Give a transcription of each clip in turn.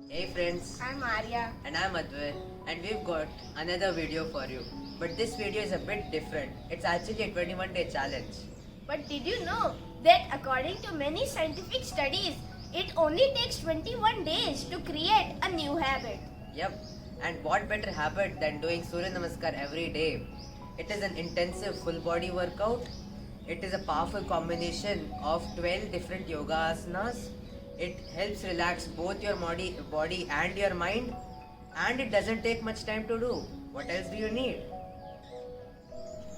Hey friends, I'm Arya. and I'm Advait, and we've got another video for you. But this video is a bit different. It's actually a 21-day challenge. But did you know that according to many scientific studies, it only takes 21 days to create a new habit? Yep, and what better habit than doing Surya Namaskar every day? It is an intensive full body workout. It is a powerful combination of 12 different yoga asanas. It helps relax both your body and your mind, and it doesn't take much time to do. What else do you need?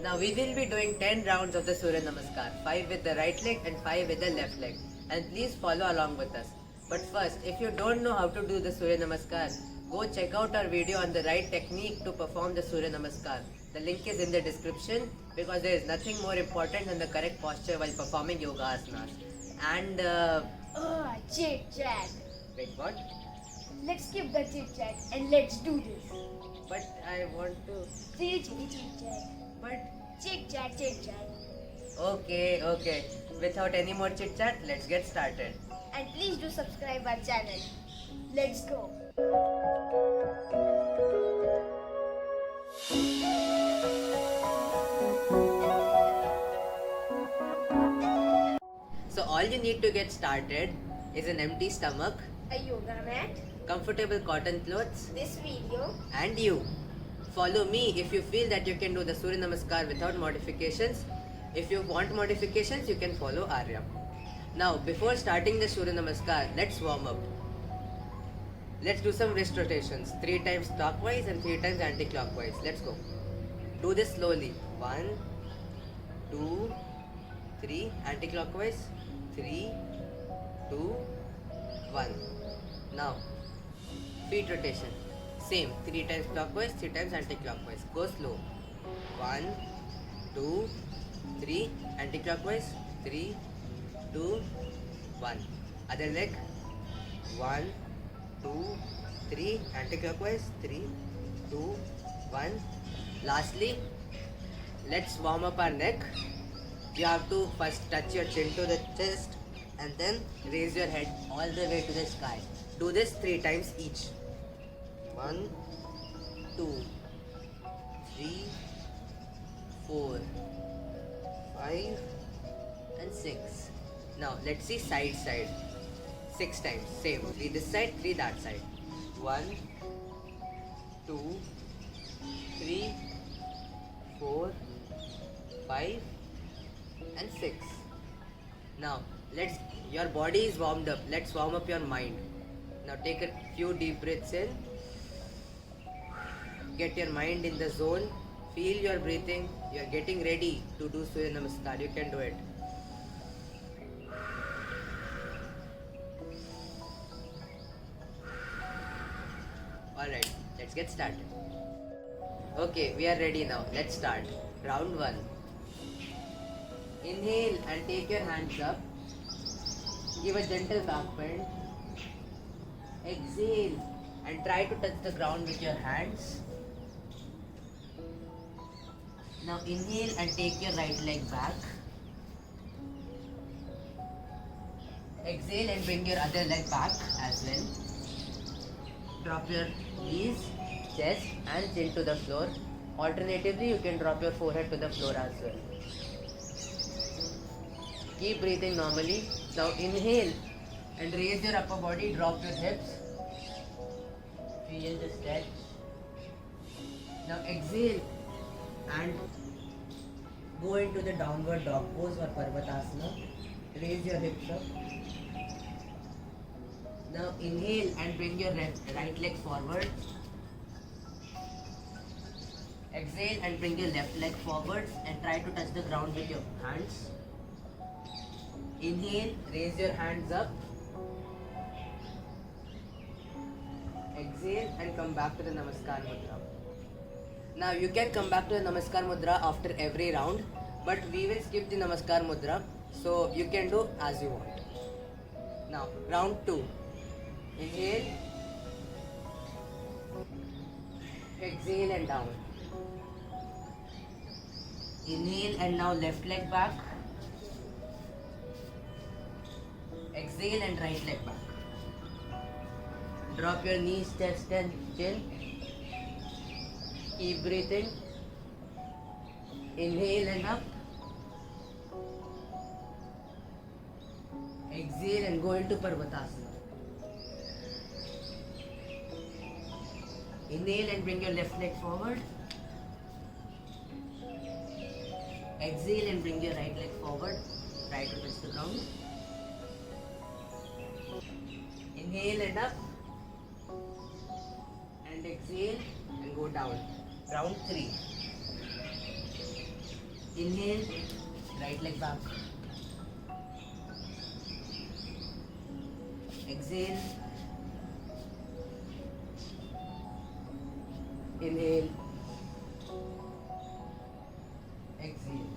Now we will be doing 10 rounds of the Surya Namaskar, 5 with the right leg and 5 with the left leg. And please follow along with us. But first, if you don't know how to do the Surya Namaskar, go check out our video on the right technique to perform the Surya Namaskar. The link is in the description because there is nothing more important than the correct posture while performing yoga asanas. And Chit chat. wait, what? Let's skip the chit chat and let's do this. But I want to. Chit chat. But Chit chat, chit chat. okay. Without any more chit chat, let's get started. And please do subscribe our channel. Let's go. So all you need to get started is an empty stomach, A yoga mat. comfortable cotton clothes, This video. and you. Follow me if you feel that you can do the Surya Namaskar without modifications. If you want modifications, you can follow Arya. Now, before starting the Surya Namaskar, let's warm up. Let's do some wrist rotations. 3 times clockwise and 3 times anti-clockwise. Let's go. Do this slowly. 1, 2, 3. Anti-clockwise. 3, 2, 1. Now, feet rotation. Same. 3 times clockwise, 3 times anti-clockwise. Go slow. 1, 2, 3. Anti-clockwise. 3, 2, 1. Other leg. 1, 2, 3. Anti-clockwise. 3, 2, 1. Lastly, let's warm up our neck. You have to first touch your chin to the chest and then raise your head all the way to the sky. Do this 3 times each. 1, 2, 3, 4, 5, and 6. Now let's see side. 6 times. Same. 3 this side, 3 that side. 1, 2, 3, 4, 5, and 6. Now your body is warmed up. Let's warm up your mind. Now take a few deep breaths in. Get your mind in the zone. Feel your breathing. You are getting ready to do Surya Namaskar. You can do it. Alright, let's get started. Okay, we are ready now. Let's start. Round 1. Inhale and take your hands up. Give a gentle back bend. Exhale and try to touch the ground with your hands. Now inhale and take your right leg back. Exhale and bring your other leg back as well. Drop your knees, chest and chin to the floor. Alternatively, you can drop your forehead to the floor as well. Keep breathing normally. Now inhale and raise your upper body, drop your hips. Feel the stretch. Now exhale and go into the downward dog pose or Parvatasana. Raise your hips up. Now inhale and bring your right leg forward. Exhale and bring your left leg forward and try to touch the ground with your hands. Inhale, raise your hands up. Exhale and come back to the Namaskar Mudra. Now you can come back to the Namaskar Mudra after every round, but we will skip the Namaskar Mudra, so you can do as you want. Now round 2. Inhale. Exhale and down. Inhale and now left leg back. Exhale and right leg back. Drop your knees, chest and chin. Keep breathing. Inhale and up. Exhale and go into Parvatasana. Inhale and bring your left leg forward. Exhale and bring your right leg forward. Right to touch the ground. Inhale and up. And exhale and go down. Round 3. Inhale, right leg back. Exhale. Inhale. Exhale.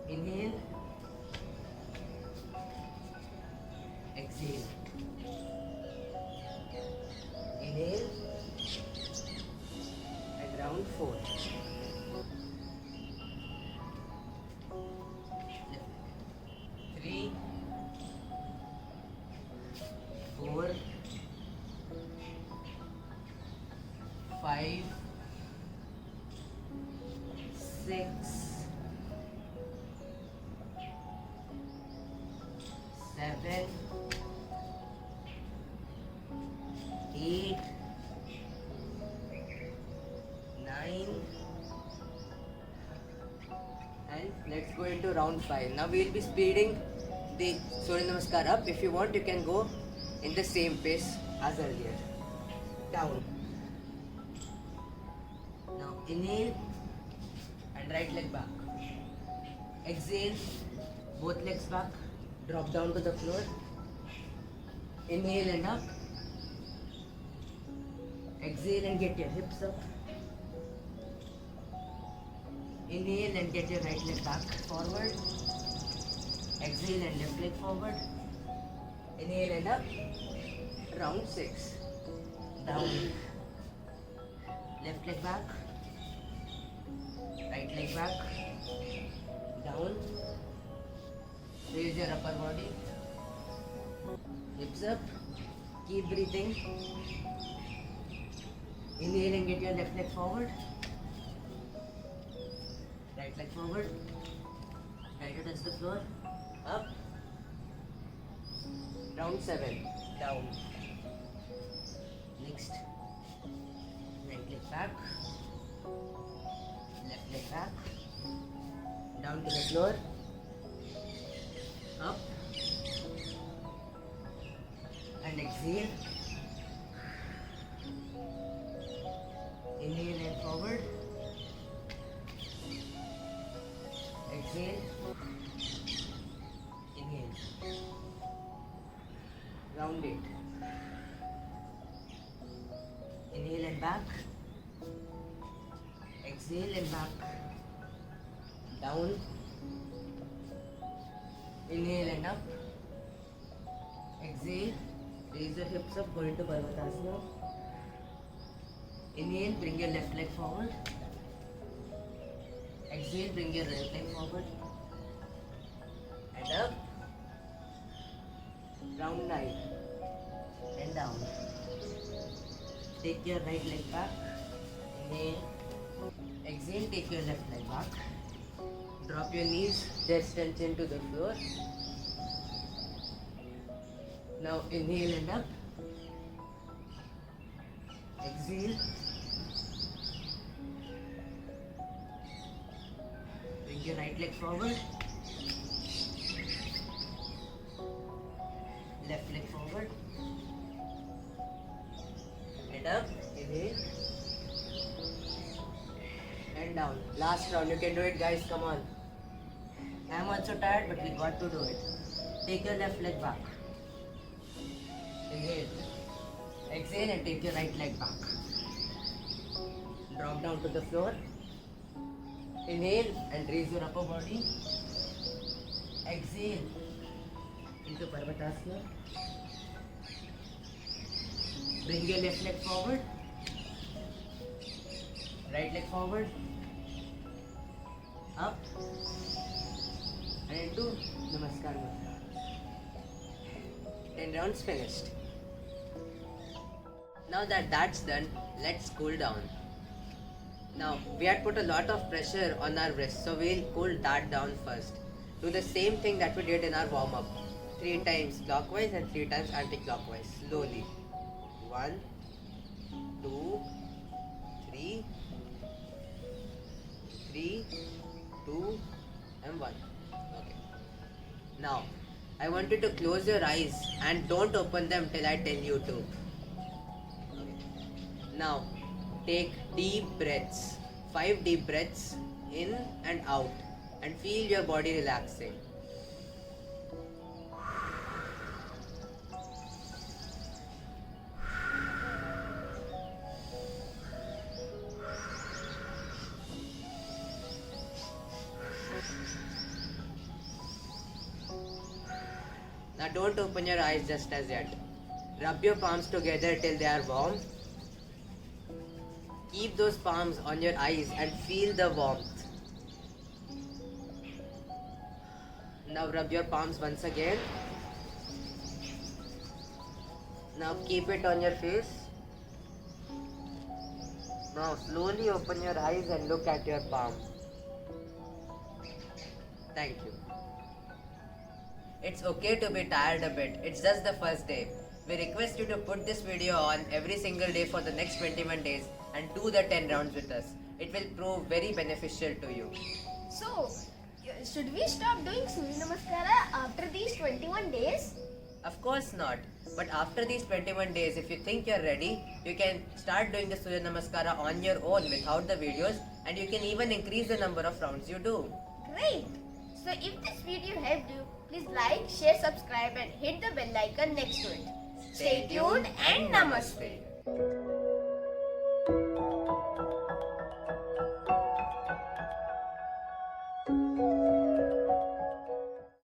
Inhale. Exhale. Inhale. And round 4. 3, 4, 5, 6, 7, 8, 9, and let's go into round 5. Now we will be speeding the Surya Namaskar up. If you want, you can go in the same pace as earlier. Down. Now inhale and right leg back. Exhale, both legs back. Drop down to the floor. Inhale and up. Exhale and get your hips up. Inhale and get your right leg back forward. Exhale and left leg forward. Inhale and up. Round 6. Down. Left leg back. Right leg back. Down. Raise your upper body. Hips up. Keep breathing. Inhale and get your left leg forward. Right leg forward. Try to touch the floor. Up. Round 7. Down. Next. Right leg back. Left leg back. Down to the floor. Up. And exhale. Inhale and forward. Exhale. Inhale. Round 8. Inhale and back. Exhale and back. Down. Inhale and up. Exhale. Raise your hips up. Go into Parvatasana. Inhale. Bring your left leg forward. Exhale. Bring your right leg forward. And up. Round 9. And down. Take your right leg back. Inhale. Exhale. Take your left leg back. Drop your knees, chest and chin to the floor. Now inhale and up. Exhale. Bring your right leg forward. Left leg forward. And up. Inhale. And down. Last round. You can do it, guys. Come on. I am also tired, but we got to do it. Take your left leg back. Inhale. Exhale and take your right leg back. Drop down to the floor. Inhale and raise your upper body. Exhale into Parvatasana. Bring your left leg forward. Right leg forward. Up. And into Namaskar Mudra. 10 rounds finished. Now that that's done, let's cool down. Now, we had put a lot of pressure on our wrist, so we'll cool that down first. Do the same thing that we did in our warm up. 3 times clockwise and 3 times anti-clockwise. Slowly. 1, 2, 3, 3, 2, and 1. Okay. Now, I want you to close your eyes and don't open them till I tell you to. Okay. Now, take deep breaths. 5 deep breaths in and out, and feel your body relaxing. Now don't open your eyes just as yet. Rub your palms together till they are warm. Keep those palms on your eyes and feel the warmth. Now rub your palms once again. Now keep it on your face. Now slowly open your eyes and look at your palm. Thank you. It's okay to be tired a bit. It's just the first day. We request you to put this video on every single day for the next 21 days and do the 10 rounds with us. It will prove very beneficial to you. So, should we stop doing Surya Namaskara after these 21 days? Of course not. But after these 21 days, if you think you're ready, you can start doing the Surya Namaskara on your own without the videos, and you can even increase the number of rounds you do. Great! So if this video helped you, please like, share, subscribe and hit the bell icon next to it. Stay tuned and namaste.